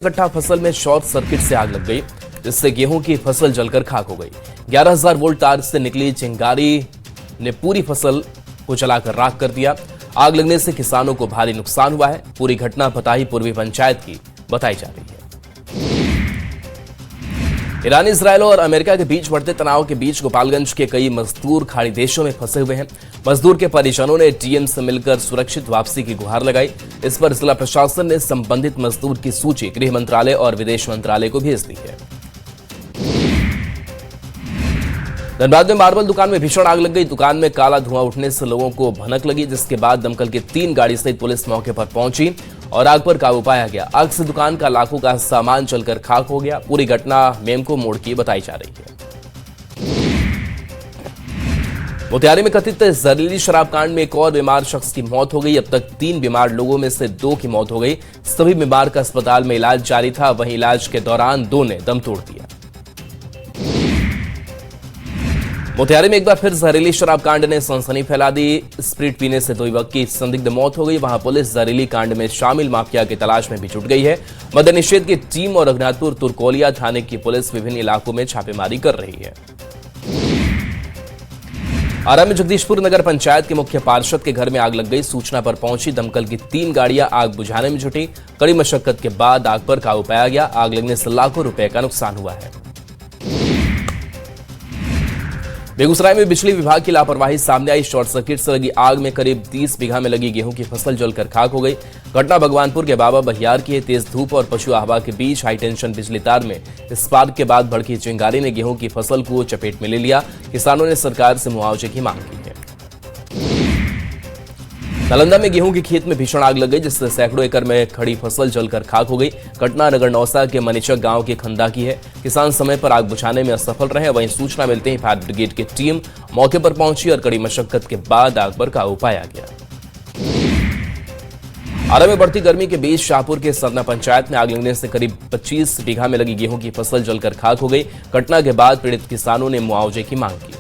कट्ठा फसल में शॉर्ट सर्किट से आग लग गई, जिससे गेहूं की फसल जलकर खाक हो गई। 11,000 वोल्ट तार से निकली चिंगारी ने पूरी फसल को जलाकर राख कर दिया। आग लगने से किसानों को भारी नुकसान हुआ है। पूरी घटना पताही पूर्वी पंचायत की बताई जा रही है। ईरान, इजरायल और अमेरिका के बीच बढ़ते तनाव के बीच गोपालगंज के कई मजदूर खाड़ी देशों में फंसे हुए हैं। मजदूर के परिजनों ने डीएम से मिलकर सुरक्षित वापसी की गुहार लगाई। इस पर जिला प्रशासन ने संबंधित मजदूर की सूची गृह मंत्रालय और विदेश मंत्रालय को भेज दी है। धनबाद में मार्बल दुकान में भीषण आग लग गई। दुकान में काला धुआं उठने से लोगों को भनक लगी, जिसके बाद दमकल की 3 गाड़ी सहित पुलिस मौके पर पहुंची और आग पर काबू पाया गया। आग से दुकान का लाखों का सामान जलकर खाक हो गया। पूरी घटना मेमको मोड़ की बताई जा रही है। मोतिहारी में कथित जहरीली शराब कांड में एक और बीमार शख्स की मौत हो गई। अब तक 3 बीमार लोगों में से 2 की मौत हो गई। सभी बीमार का अस्पताल में इलाज जारी था। वहीं इलाज के दौरान 2 ने दम तोड़ दिया। मोतिहारी में एक बार फिर जहरीली शराब कांड ने सनसनी फैला दी। स्प्रिट पीने से 2 युवक की संदिग्ध मौत हो गई। वहां पुलिस जहरीली कांड में शामिल माफिया की तलाश में भी जुट गई है। मद्य निषेध की टीम और रघुनाथपुर तुरकोलिया थाने की पुलिस विभिन्न इलाकों में छापेमारी कर रही है। आरा में जगदीशपुर नगर पंचायत के मुख्य पार्षद के घर में आग लग गई। सूचना पर पहुंची दमकल की 3 गाड़ियां आग बुझाने में जुटी। कड़ी मशक्कत के बाद आग पर काबू पाया गया। आग लगने से लाखों रुपए का नुकसान हुआ है। बेगूसराय में बिजली विभाग की लापरवाही सामने आई। शॉर्ट सर्किट से लगी आग में करीब 30 बीघा में लगी गेहूं की फसल जलकर खाक हो गई। घटना भगवानपुर के बाबा बहियार की है। तेज धूप और पशु हवा के बीच हाई टेंशन बिजली तार में स्पार्क के बाद भड़की चिंगारी ने गेहूं की फसल को चपेट में ले लिया। किसानों ने सरकार से मुआवजे की मांग की है। नालंदा में गेहूं के खेत में भीषण आग लग गई, जिससे सैकड़ों एकड़ में खड़ी फसल जलकर खाक हो गई। घटना नगर नौसा के मनीचक गांव के खंदा की है। किसान समय पर आग बुझाने में असफल रहे। वहीं सूचना मिलते ही फायर ब्रिगेड की टीम मौके पर पहुंची और कड़ी मशक्कत के बाद आग पर काबू पाया गया। आरा में बढ़ती गर्मी के बीच शाहपुर के सरना पंचायत में आग लगने से करीब 25 बीघा में लगी गेहूं की फसल जलकर खाक हो गई। घटना के बाद पीड़ित किसानों ने मुआवजे की मांग की।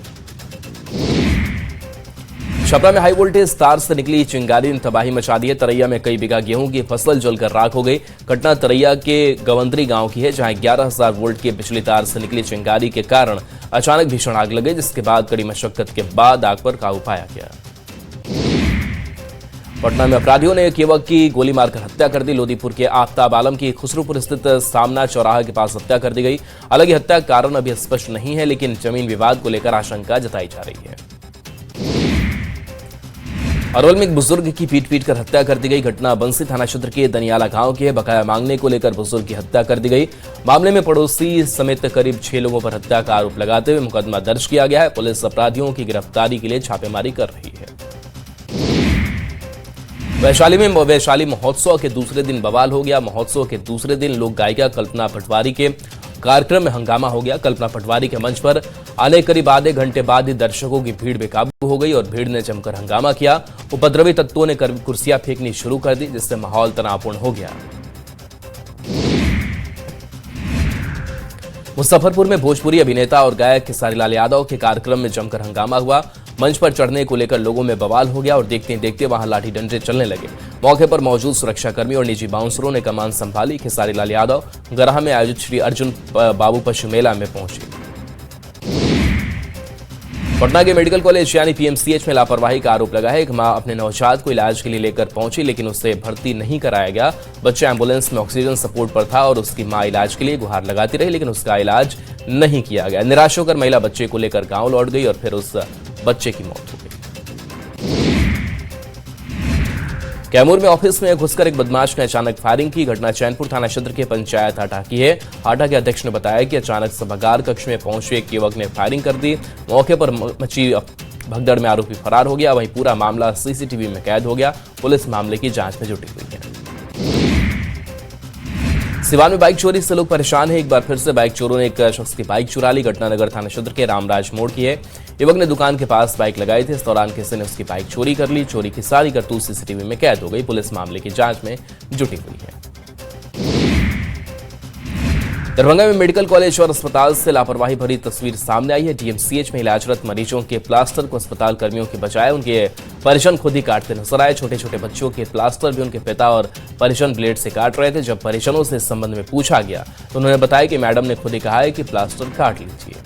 छपरा में हाई वोल्टेज तार से निकली चिंगारी ने तबाही मचा दी है। तरैया में कई बीघा गेहूं की फसल जलकर राख हो गई। घटना तरैया के गवंदरी गांव की है, जहां 11,000 वोल्ट के बिजली तार से निकली चिंगारी के कारण अचानक भीषण आग लग गई, जिसके बाद कड़ी मशक्कत के बाद आग पर काबू पाया गया। पटना में अपराधियों ने एक युवक की गोली मारकर हत्या कर दी। लोदीपुर के आफ्ताब आलम की खुसरूपुर स्थित सामना चौराहा के पास हत्या कर दी गई। हालांकि हत्या का कारण अभी स्पष्ट नहीं है, लेकिन जमीन विवाद को लेकर आशंका जताई जा रही है। अरवल में एक बुजुर्ग की पीट कर हत्या कर दी गई। घटना बंसी थाना क्षेत्र के दनियाला गांव की है। बकाया मांगने को लेकर बुजुर्ग की हत्या कर दी गई। मामले में पड़ोसी समेत करीब 6 लोगों पर हत्या का आरोप लगाते हुए मुकदमा दर्ज किया गया है। पुलिस अपराधियों की गिरफ्तारी के लिए छापेमारी कर रही है। वैशाली में वैशाली महोत्सव के दूसरे दिन बवाल हो गया। महोत्सव के दूसरे दिन लोक गायिका कल्पना पटवारी के कार्यक्रम में हंगामा हो गया। कल्पना पटवारी के मंच पर आने करीब आधे घंटे बाद ही दर्शकों की भीड़ बेकाबू हो गई और भीड़ ने जमकर हंगामा किया। उपद्रवी तत्वों ने कुर्सियां फेंकनी शुरू कर दी, जिससे माहौल तनावपूर्ण हो गया। मुजफ्फरपुर में भोजपुरी अभिनेता और गायक खेसारी लाल यादव के कार्यक्रम में जमकर हंगामा हुआ। मंच पर चढ़ने को लेकर लोगों में बवाल हो गया और देखते ही देखते वहां लाठी डंडे चलने लगे। मौके पर मौजूद सुरक्षाकर्मी और निजी बाउंसरों ने कमान संभाली। खेसारी लाल यादव गराहा में आयोजित श्री अर्जुन बाबू पशु मेला में पहुंचे। पटना के मेडिकल कॉलेज यानी पीएमसीएच में लापरवाही का आरोप लगा है। एक मां अपने नवजात को इलाज के लिए लेकर पहुंची, लेकिन उसे भर्ती नहीं कराया गया। बच्चा एम्बुलेंस में ऑक्सीजन सपोर्ट पर था और उसकी मां इलाज के लिए गुहार लगाती रही, लेकिन उसका इलाज नहीं किया गया। निराश होकर महिला बच्चे को लेकर गांव लौट गई और फिर उस बच्चे की मौत हो गई। कैमूर में ऑफिस में घुसकर एक बदमाश ने अचानक फायरिंग की। घटना चैनपुर थाना क्षेत्र के पंचायत हाटा की है। हाटा के अध्यक्ष ने बताया कि अचानक सभागार कक्ष में पहुंचे एक युवक ने फायरिंग कर दी। मौके पर मची भगदड़ में आरोपी फरार हो गया। वहीं पूरा मामला सीसीटीवी में कैद हो गया। पुलिस मामले की जांच में जुटी हुई है। सिवान में बाइक चोरी से लोग परेशान हैं। एक बार फिर से बाइक चोरों ने एक शख्स की बाइक चुरा ली। घटना नगर थाना क्षेत्र के रामराज मोड़ की है। युवक ने दुकान के पास बाइक लगाई थी। इस दौरान किसी ने उसकी बाइक चोरी कर ली। चोरी की सारी करतूत सीसीटीवी में कैद हो गई। पुलिस मामले की जांच में जुटी हुई है। दरभंगा में मेडिकल कॉलेज और अस्पताल से लापरवाही भरी तस्वीर सामने आई है। डीएमसीएच में इलाजरत मरीजों के प्लास्टर को अस्पताल कर्मियों के बजाय उनके परिजन खुद ही काटते नजर आए। छोटे छोटे बच्चों के प्लास्टर भी उनके पिता और परिजन ब्लेड से काट रहे थे। जब परिजनों से इस संबंध में पूछा गया तो उन्होंने बताया कि मैडम ने खुद ही कहा है कि प्लास्टर काट लीजिए।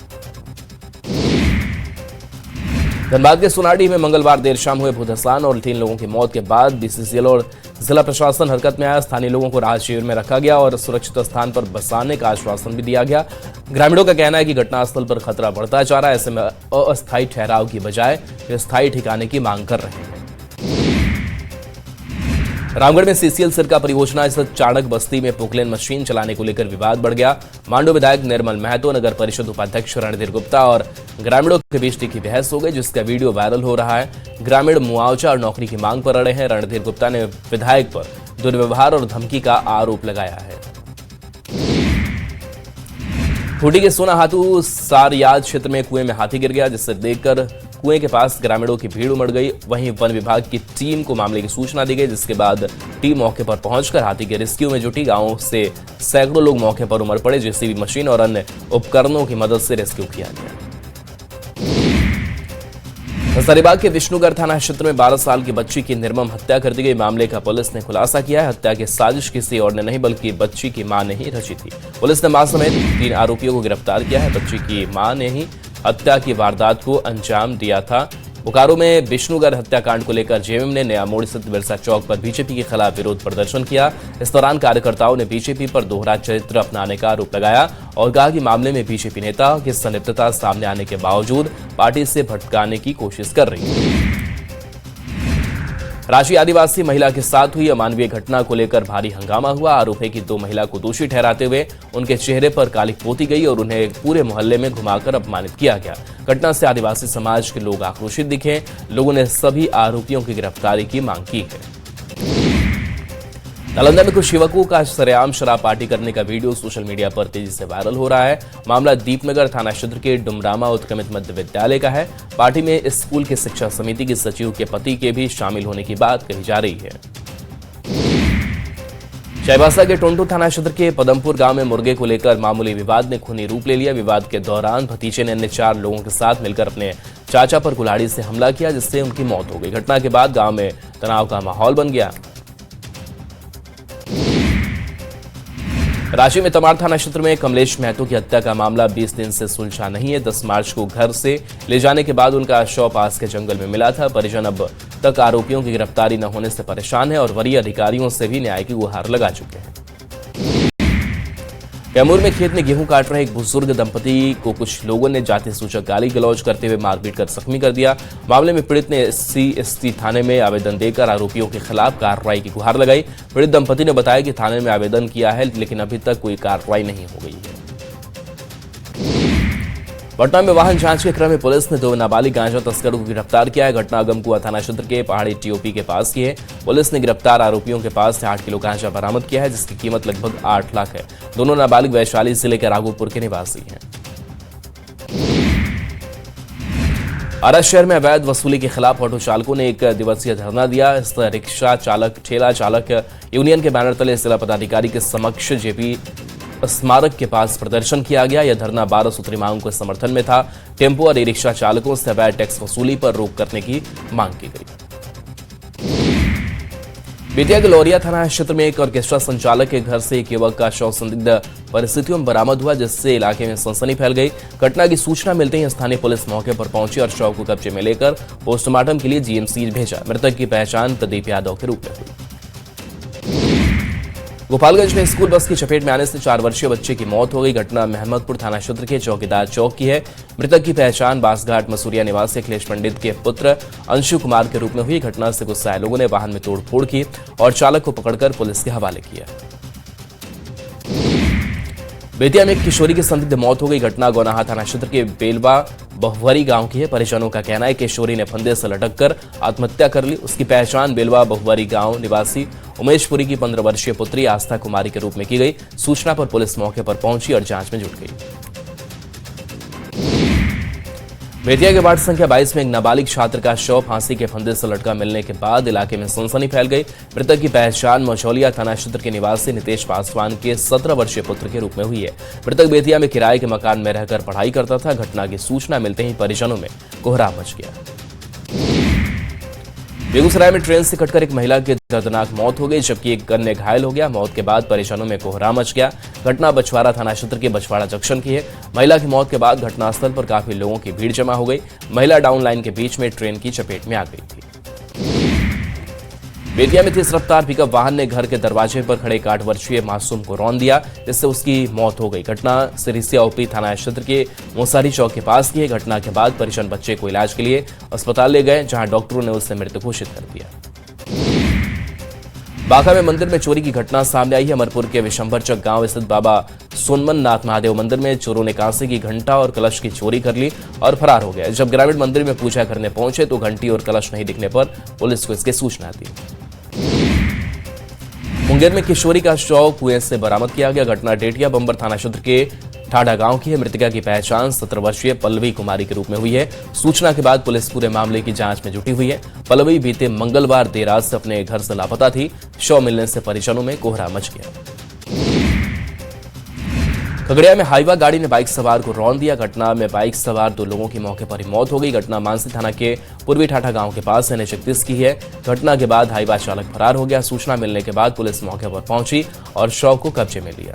धनबाद के सोनाडीह में मंगलवार देर शाम हुए भूधसान और 3 लोगों की मौत के बाद बीसीसीएल और जिला प्रशासन हरकत में आया। स्थानीय लोगों को राहत शिविर में रखा गया और सुरक्षित स्थान पर बसाने का आश्वासन भी दिया गया। ग्रामीणों का कहना है कि घटनास्थल पर खतरा बढ़ता जा रहा है। ऐसे में अस्थायी ठहराव की बजाय वे स्थायी ठिकाने की मांग कर रहे हैं। रामगढ़ में सीसीएल सिरका परियोजना स्थित चाणक बस्ती में पोकलेन मशीन चलाने को लेकर विवाद बढ़ गया। मांडू विधायक निर्मल महतो, नगर परिषद उपाध्यक्ष रणधीर गुप्ता और ग्रामीणों के बीच तीखी बहस हो गई, जिसका वीडियो वायरल हो रहा है। ग्रामीण मुआवजा और नौकरी की मांग पर अड़े हैं। रणधीर गुप्ता ने विधायक पर दुर्व्यवहार और धमकी का आरोप लगाया है। खूंटी के सोनाहातू सारयाद क्षेत्र में कुएं में हाथी गिर गया, जिससे देखकर कुएं के पास ग्रामीणों की भीड़ उमड़ गई। वहीं वन विभाग की टीम को मामले की सूचना दी गई, जिसके बाद टीम मौके पर पहुंचकर हाथी के रेस्क्यू में जुटी। गांव से सैकड़ों लोग मौके पर उमड़ पड़े। जेसीबी मशीन और अन्य उपकरणों की मदद से रेस्क्यू किया गया। हजारीबाग के विष्णुगढ़ थाना क्षेत्र में 12 साल की बच्ची की निर्मम हत्या कर दी गई। मामले का पुलिस ने खुलासा किया है। हत्या की साजिश किसी और ने नहीं बल्कि बच्ची की मां ने ही रची थी। पुलिस ने मां समेत 3 आरोपियों को गिरफ्तार किया है। बच्ची की मां ने ही हत्या की वारदात को अंजाम दिया था। बोकारो में विष्णुगढ़ हत्याकांड को लेकर जेएमएम ने नया मोड़ स्थित बिरसा चौक पर बीजेपी के खिलाफ विरोध प्रदर्शन किया। इस दौरान कार्यकर्ताओं ने बीजेपी पर दोहरा चरित्र अपनाने का आरोप लगाया और कहा कि मामले में बीजेपी नेता की संलिप्तता सामने आने के बावजूद पार्टी से भटकाने की कोशिश कर रही है। रांची आदिवासी महिला के साथ हुई अमानवीय घटना को लेकर भारी हंगामा हुआ। आरोप है कि 2 महिला को दोषी ठहराते हुए उनके चेहरे पर कालिक पोती गई और उन्हें पूरे मोहल्ले में घुमाकर अपमानित किया गया। घटना से आदिवासी समाज के लोग आक्रोशित दिखे। लोगों ने सभी आरोपियों की गिरफ्तारी की मांग की है। नालंदा में कुछ युवकों का सरेआम शराब पार्टी करने का वीडियो सोशल मीडिया पर तेजी से वायरल हो रहा है। मामला दीपनगर थाना क्षेत्र के डुमरामा उत्क्रमित मध्य विद्यालय का है। पार्टी में स्कूल की शिक्षा समिति की सचिव के पति के भी शामिल होने की बात कही जा रही है। चाईबासा के टोंटो थाना क्षेत्र के पदमपुर गांव में मुर्गे को लेकर मामूली विवाद ने खूनी रूप ले लिया। विवाद के दौरान भतीजे ने अन्य 4 लोगों के साथ मिलकर अपने चाचा पर कुल्हाड़ी से हमला किया, जिससे उनकी मौत हो गई। घटना के बाद गांव में तनाव का माहौल बन गया। रांची में तमाड़ थाना क्षेत्र में कमलेश महतो की हत्या का मामला 20 दिन से सुलझा नहीं है। 10 मार्च को घर से ले जाने के बाद उनका शव पास के जंगल में मिला था। परिजन अब तक आरोपियों की गिरफ्तारी न होने से परेशान है और वरीय अधिकारियों से भी न्याय की गुहार लगा चुके हैं। कैमूर में खेत में गेहूं काट रहे एक बुजुर्ग दंपति को कुछ लोगों ने जाति सूचक गाली गलौज करते हुए मारपीट कर जख्मी कर दिया। मामले में पीड़ित ने SC/ST थाने में आवेदन देकर आरोपियों के खिलाफ कार्रवाई की गुहार लगाई। पीड़ित दंपति ने बताया कि थाने में आवेदन किया है, लेकिन अभी तक कोई कार्रवाई नहीं हो गई है। पटना में वाहन जांच के क्रम में पुलिस ने 2 नाबालिग गांजा तस्करों को गिरफ्तार किया है। घटना अगमकुआ थाना क्षेत्र के पहाड़ी टीओपी के पास की है। पुलिस ने गिरफ्तार आरोपियों के पास से 8 किलो गांजा बरामद किया है, जिसकी कीमत लगभग 8 लाख है। दोनों नाबालिग वैशाली जिले के राघोपुर के निवासी हैं। आरा शहर में अवैध वसूली के खिलाफ ऑटो चालकों ने 1 दिवसीय धरना दिया। इस रिक्शा चालक ठेला चालक यूनियन के बैनर तले जिला पदाधिकारी के समक्ष जेपी स्मारक के पास प्रदर्शन किया गया। यह धरना 12 सूत्री मांग के समर्थन में था। टेम्पो और ई रिक्शा चालकों से अवैध टैक्स वसूली पर रोक करने की मांग की गई। बेतिया के लौरिया थाना क्षेत्र में एक ऑर्केस्ट्रा संचालक के घर से एक युवक का शव संदिग्ध परिस्थितियों में बरामद हुआ, जिससे इलाके में सनसनी फैल गई। घटना की सूचना मिलते ही स्थानीय पुलिस मौके पर पहुंची और शव को कब्जे में लेकर पोस्टमार्टम के लिए जीएमसी भेजा। मृतक की पहचान प्रदीप यादव के रूप में हुई। गोपालगंज में स्कूल बस की चपेट में आने से 4 वर्षीय बच्चे की मौत हो गई। घटना महमदपुर थाना क्षेत्र के चौकीदार चौक की है। मृतक की पहचान बासघाट मसूरिया निवासी अखिलेश पंडित के पुत्र अंशु कुमार के रूप में हुई। घटना से गुस्साए लोगों ने वाहन में तोड़फोड़ की और चालक को पकड़कर पुलिस के हवाले किया। बेतिया में एक किशोरी की संदिग्ध मौत हो गई। घटना गौनाहा थाना क्षेत्र के बेलवा बहुवरी गांव की है। परिजनों का कहना है कि किशोरी ने फंदे से लटककर आत्महत्या कर ली। उसकी पहचान बेलवा बहुवरी गांव निवासी उमेशपुरी की 15 वर्षीय पुत्री आस्था कुमारी के रूप में की गई। सूचना पर पुलिस मौके पर पहुंची और जांच में जुट गई। बेतिया के वार्ड संख्या 22 में एक नाबालिग छात्र का शव फांसी के फंदे से लटका मिलने के बाद इलाके में सनसनी फैल गई। मृतक की पहचान मझौलिया थाना क्षेत्र के निवासी नितेश पासवान के 17 वर्षीय पुत्र के रूप में हुई है। मृतक बेतिया में किराए के मकान में रहकर पढ़ाई करता था। घटना की सूचना मिलते ही परिजनों में कोहराम मच गया। बेगूसराय में ट्रेन से कटकर एक महिला की दर्दनाक मौत हो गई, जबकि एक अन्य घायल हो गया। मौत के बाद परिजनों में कोहराम मच गया। घटना बछवाड़ा थाना क्षेत्र के बछवाड़ा जंक्शन की है। महिला की मौत के बाद घटनास्थल पर काफी लोगों की भीड़ जमा हो गई। महिला डाउन लाइन के बीच में ट्रेन की चपेट में आ गई थी। बेतिया में तेज रफ्तार पिकअप वाहन ने घर के दरवाजे पर खड़े 8 वर्षीय मासूम को रौंद दिया, जिससे उसकी मौत हो गई। घटना सिरिसिया ओपी थाना क्षेत्र के मोसारी चौक के पास की है। घटना के बाद परिजन बच्चे को इलाज के लिए अस्पताल ले गए, जहां डॉक्टरों ने उसे मृत घोषित कर दिया। बांका में मंदिर में चोरी की घटना सामने आई है। अमरपुर के विशंभरचक गांव स्थित बाबा सोनमन नाथ महादेव मंदिर में चोरों ने कांसे की घंटा और कलश की चोरी कर ली और फरार हो गए। जब ग्रामीण मंदिर में पूजा करने पहुंचे तो घंटी और कलश नहीं दिखने पर पुलिस को इसकी सूचना दी। मुंगेर में किशोरी का शव कुएं से बरामद किया गया। घटना डेटिया बंबर थाना क्षेत्र के ठाडा गांव की है। मृतका की पहचान 17 वर्षीय पल्लवी कुमारी के रूप में हुई है। सूचना के बाद पुलिस पूरे मामले की जांच में जुटी हुई है। पल्लवी बीते मंगलवार देर रात से अपने घर से लापता थी। शव मिलने से परिजनों में कोहरा मच गया। खगड़िया में हाईवा गाड़ी ने बाइक सवार को रौंद दिया। घटना में बाइक सवार 2 लोगों की मौके पर ही मौत हो गई। घटना मानसी थाना के पूर्वी ठाठा गांव के पास NH31 की है। घटना के बाद हाईवा चालक फरार हो गया। सूचना मिलने के बाद पुलिस मौके पर पहुंची और शव को कब्जे में लिया।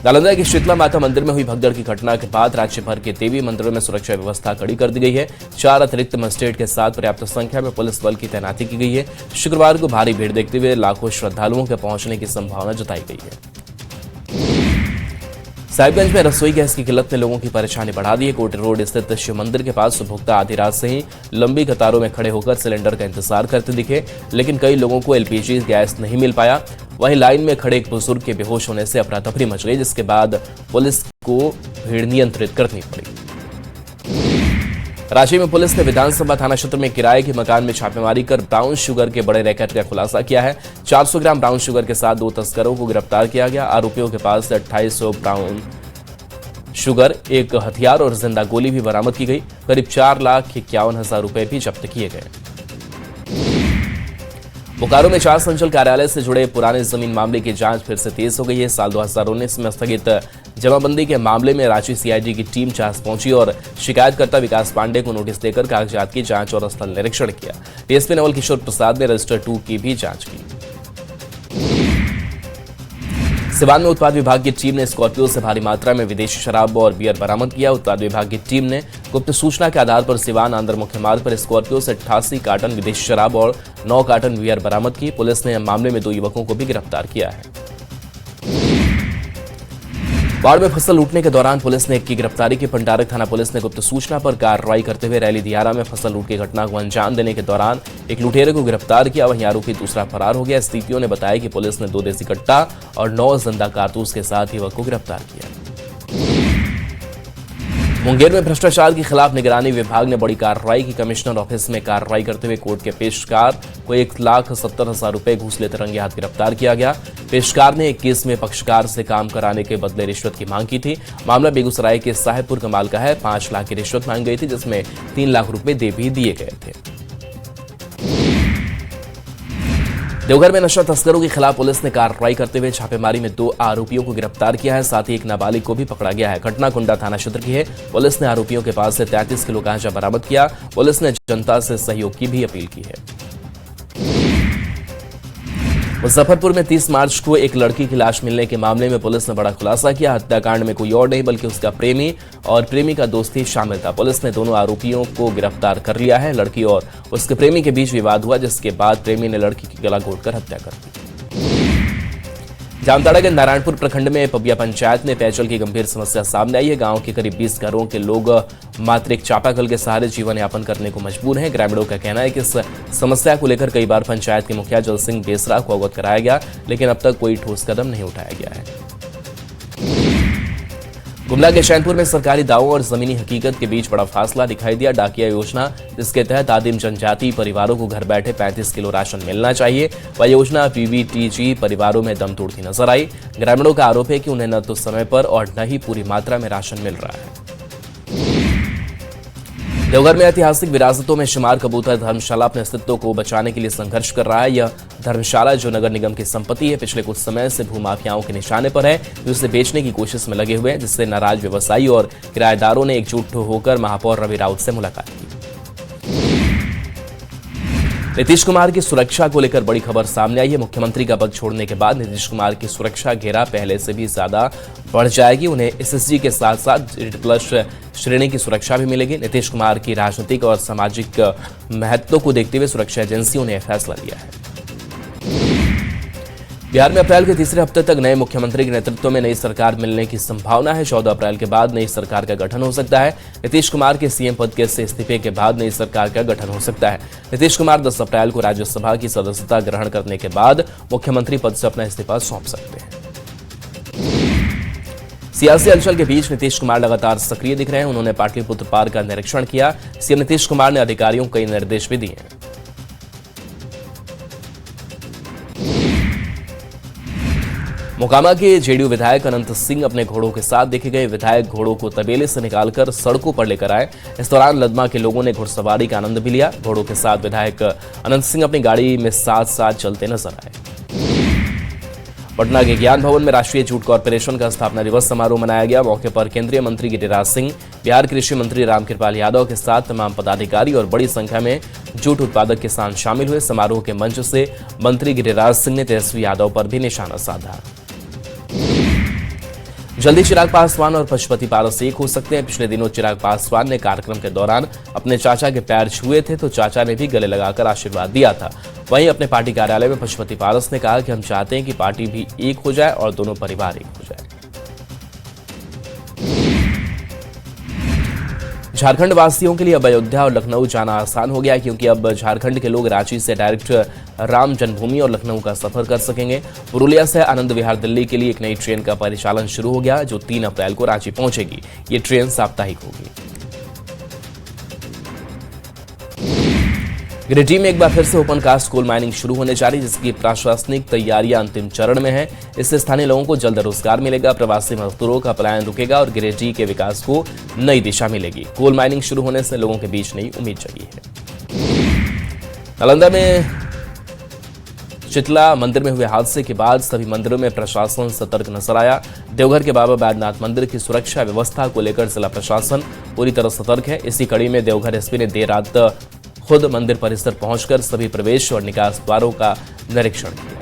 नालंदा के शीतला माता मंदिर में हुई भगदड़ की घटना के बाद राज्य भर के देवी मंदिरों में सुरक्षा व्यवस्था कड़ी कर दी गई है। 4 अतिरिक्त मजिस्ट्रेट के साथ पर्याप्त संख्या में पुलिस बल की तैनाती की गई है। शुक्रवार को भारी भीड़ देखते हुए लाखों श्रद्धालुओं के पहुंचने की संभावना जताई गई है। साहिबगंज में रसोई गैस की किल्लत ने लोगों की परेशानी बढ़ा दी है। कोटी रोड स्थित शिव मंदिर के पास उपभोक्ता आधी रात से ही लंबी कतारों में खड़े होकर सिलेंडर का इंतजार करते दिखे, लेकिन कई लोगों को LPG गैस नहीं मिल पाया। वहीं लाइन में खड़े एक बुजुर्ग के बेहोश होने से अफरा तफरी मच गई, जिसके बाद पुलिस को भीड़ नियंत्रित करनी पड़ी। रांची में पुलिस ने विधानसभा थाना क्षेत्र में किराए के मकान में छापेमारी कर ब्राउन शुगर के बड़े रैकेट का खुलासा किया है। 400 ग्राम ब्राउन शुगर के साथ 2 तस्करों को गिरफ्तार किया गया। आरोपियों के पास से 2800 ब्राउन शुगर, एक हथियार और जिंदा गोली भी बरामद की गई। करीब 4,51,000 रुपए भी जब्त किए गए। बोकारो में 4 संचल कार्यालय से जुड़े पुराने जमीन मामले की जांच फिर से तेज हो गई है। साल 2019 में स्थगित जमाबंदी के मामले में रांची CID की टीम चास पहुंची और शिकायतकर्ता विकास पांडे को नोटिस देकर कागजात की जांच और स्थल निरीक्षण किया। DSP नवल किशोर प्रसाद ने रजिस्टर 2 की भी जांच की। सिवान में उत्पाद विभाग की टीम ने स्कॉर्पियो से भारी मात्रा में विदेशी शराब और बियर बरामद किया। उत्पाद विभाग की टीम ने गुप्त सूचना के आधार पर सिवान आंध्र मुख्य मार्ग पर स्कॉर्पियो से 88 कार्टन विदेशी शराब और 9 कार्टन बियर बरामद की। पुलिस ने मामले में 2 युवकों को भी गिरफ्तार किया है। बाढ़ में फसल लूटने के दौरान पुलिस ने एक की गिरफ्तारी की। पंडारक थाना पुलिस ने गुप्त सूचना पर कार्रवाई करते हुए रैली दियारा में फसल लूट की घटना को अंजाम देने के दौरान एक लुटेरे को गिरफ्तार किया। वहीं आरोपी दूसरा फरार हो गया। स्थितियों ने बताया कि पुलिस ने 2 देसी कट्टा और 9 जिंदा कारतूस के साथ युवक को गिरफ्तार किया। मुंगेर में भ्रष्टाचार के खिलाफ निगरानी विभाग ने बड़ी कार्रवाई की। कमिश्नर ऑफिस में कार्रवाई करते हुए कोर्ट के पेशकार को 1,70,000 रुपए घूस लेते रंगे हाथ गिरफ्तार किया गया। पेशकार ने एक केस में पक्षकार से काम कराने के बदले रिश्वत की मांग की थी। मामला बेगूसराय के साहेबपुर कमाल का है। 5 लाख की रिश्वत मांगी गई थी, जिसमें 3 लाख रुपए दे भी दिए गए थे। देवघर में नशा तस्करों के खिलाफ पुलिस ने कार्रवाई करते हुए छापेमारी में 2 आरोपियों को गिरफ्तार किया है। साथ ही एक नाबालिग को भी पकड़ा गया है। घटना कुंडा थाना क्षेत्र की है। पुलिस ने आरोपियों के पास से 33 किलो गांजा बरामद किया। पुलिस ने जनता से सहयोग की भी अपील की है। मुजफ्फरपुर में 30 मार्च को एक लड़की की लाश मिलने के मामले में पुलिस ने बड़ा खुलासा किया। हत्याकांड में कोई और नहीं बल्कि उसका प्रेमी और प्रेमी का दोस्त ही शामिल था। पुलिस ने दोनों आरोपियों को गिरफ्तार कर लिया है। लड़की और उसके प्रेमी के बीच विवाद हुआ, जिसके बाद प्रेमी ने लड़की की गला घोंटकर हत्या कर दी। जामताड़ा के नारायणपुर प्रखंड में पबिया पंचायत में पेयजल की गंभीर समस्या सामने आई है। गांव के करीब 20 घरों के लोग मात्र एक चापाकल के सहारे जीवन यापन करने को मजबूर हैं। ग्रामीणों का कहना है कि इस समस्या को लेकर कई बार पंचायत के मुखिया जल सिंह बेसरा को अवगत कराया गया, लेकिन अब तक कोई ठोस कदम नहीं उठाया गया है। गुमला के चैनपुर में सरकारी दावों और जमीनी हकीकत के बीच बड़ा फासला दिखाई दिया। डाकिया योजना, जिसके तहत आदिम जनजाति परिवारों को घर बैठे 35 किलो राशन मिलना चाहिए, वह योजना PVTG परिवारों में दम तोड़ती नजर आई। ग्रामीणों का आरोप है कि उन्हें न तो समय पर और न ही पूरी मात्रा में राशन मिल रहा है। देवघर में ऐतिहासिक विरासतों में शुमार कबूतर धर्मशाला अपने अस्तित्व को बचाने के लिए संघर्ष कर रहा है। यह धर्मशाला जो नगर निगम की संपत्ति है, पिछले कुछ समय से भूमाफियाओं के निशाने पर है, जो इसे बेचने की कोशिश में लगे हुए हैं, जिससे नाराज व्यवसायी और किराएदारों ने एकजुट होकर महापौर रवि राउत से मुलाकात की। नीतीश कुमार की सुरक्षा को लेकर बड़ी खबर सामने आई है। मुख्यमंत्री का पद छोड़ने के बाद नीतीश कुमार की सुरक्षा घेरा पहले से भी ज्यादा बढ़ जाएगी। उन्हें एसएसजी के साथ साथ प्लस श्रेणी की सुरक्षा भी मिलेगी। नीतीश कुमार की राजनीतिक और सामाजिक महत्व को देखते हुए सुरक्षा एजेंसियों ने यह फैसला लिया है। बिहार में अप्रैल के तीसरे हफ्ते तक नए मुख्यमंत्री के नेतृत्व में नई सरकार मिलने की संभावना है। 14 अप्रैल के बाद नई सरकार का गठन हो सकता है। नीतीश कुमार के सीएम पद के से इस्तीफे के बाद नई सरकार का गठन हो सकता है। नीतीश कुमार 10 अप्रैल को राज्यसभा की सदस्यता ग्रहण करने के बाद मुख्यमंत्री पद से अपना इस्तीफा सौंप सकते हैं। सियासी हलचल के बीच नीतीश कुमार लगातार सक्रिय दिख रहे हैं। उन्होंने पाटलिपुत्र पार्क का निरीक्षण किया। सीएम नीतीश कुमार ने अधिकारियों को कई निर्देश भी दिए हैं। मोकामा के जेडीयू विधायक अनंत सिंह अपने घोड़ों के साथ देखे गए। विधायक घोड़ों को तबेले से निकालकर सड़कों पर लेकर आए। इस दौरान लदमा के लोगों ने घुड़सवारी का आनंद भी लिया। घोड़ों के साथ विधायक अनंत सिंह अपनी गाड़ी में साथ साथ चलते नजर आए। पटना के ज्ञान भवन में राष्ट्रीय जूट कॉर्पोरेशन का स्थापना दिवस समारोह मनाया गया। मौके पर केंद्रीय मंत्री गिरिराज सिंह, बिहार कृषि मंत्री रामकृपाल यादव के साथ तमाम पदाधिकारी और बड़ी संख्या में जूट उत्पादक किसान शामिल हुए। समारोह के मंच से मंत्री गिरिराज सिंह ने तेजस्वी यादव पर भी निशाना साधा। जल्दी चिराग पासवान और पशुपति पारस एक हो सकते हैं। पिछले दिनों चिराग पासवान ने कार्यक्रम के दौरान अपने चाचा के पैर छुए थे, तो चाचा ने भी गले लगाकर आशीर्वाद दिया था। वहीं अपने पार्टी कार्यालय में पशुपति पारस ने कहा कि हम चाहते हैं कि पार्टी भी एक हो जाए और दोनों परिवार एक हो जाए। झारखंड वासियों के लिए अब अयोध्या और लखनऊ जाना आसान हो गया है, क्योंकि अब झारखंड के लोग रांची से डायरेक्ट राम जन्मभूमि और लखनऊ का सफर कर सकेंगे। पुरुलिया से आनंद विहार दिल्ली के लिए एक नई ट्रेन का परिचालन शुरू हो गया, जो 3 अप्रैल को रांची पहुंचेगी। ये ट्रेन साप्ताहिक होगी। गिरिडीह में एक बार फिर से ओपन कास्ट कोल माइनिंग शुरू होने जा रही, जिसकी प्रशासनिक तैयारियां अंतिम चरण में है। इससे स्थानीय लोगों को जल्द रोजगार मिलेगा, प्रवासी मजदूरों का पलायन रुकेगा और गिरिडीह के विकास को नई दिशा मिलेगी। कोल माइनिंग शुरू होने से लोगों के बीच नई उम्मीद जगी है। नालंदा में शीतला मंदिर में हुए हादसे के बाद सभी मंदिरों में प्रशासन सतर्क नजर आया। देवघर के बाबा बैद्यनाथ मंदिर की सुरक्षा व्यवस्था को लेकर जिला प्रशासन पूरी तरह सतर्क है। इसी कड़ी में देवघर एसपी ने देर रात खुद मंदिर परिसर पहुंचकर सभी प्रवेश और निकास द्वारों का निरीक्षण किया।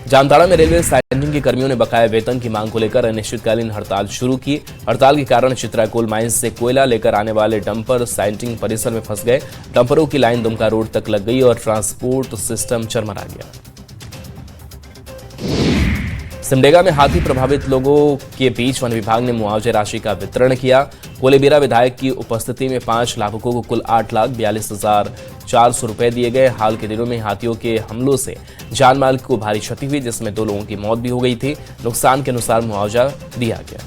जामताड़ा में रेलवे साइडिंग के कर्मियों ने बकाया वेतन की मांग को लेकर अनिश्चितकालीन हड़ताल शुरू की। हड़ताल के कारण चित्रा कोल माइंस से कोयला लेकर आने वाले डंपर साइडिंग परिसर में फंस गए। डंपरों की लाइन दुमका रोड तक लग गई और ट्रांसपोर्ट सिस्टम चरमरा गया। सिमडेगा में हाथी प्रभावित लोगों के बीच वन विभाग ने मुआवजे राशि का वितरण किया। कोलेबिरा विधायक की उपस्थिति में 5 लाभुकों को कुल 8,42,400 रुपए दिए गए। हाल के दिनों में हाथियों के हमलों से जान माल को भारी क्षति हुई, जिसमें 2 लोगों की मौत भी हो गई थी। नुकसान के अनुसार मुआवजा दिया गया।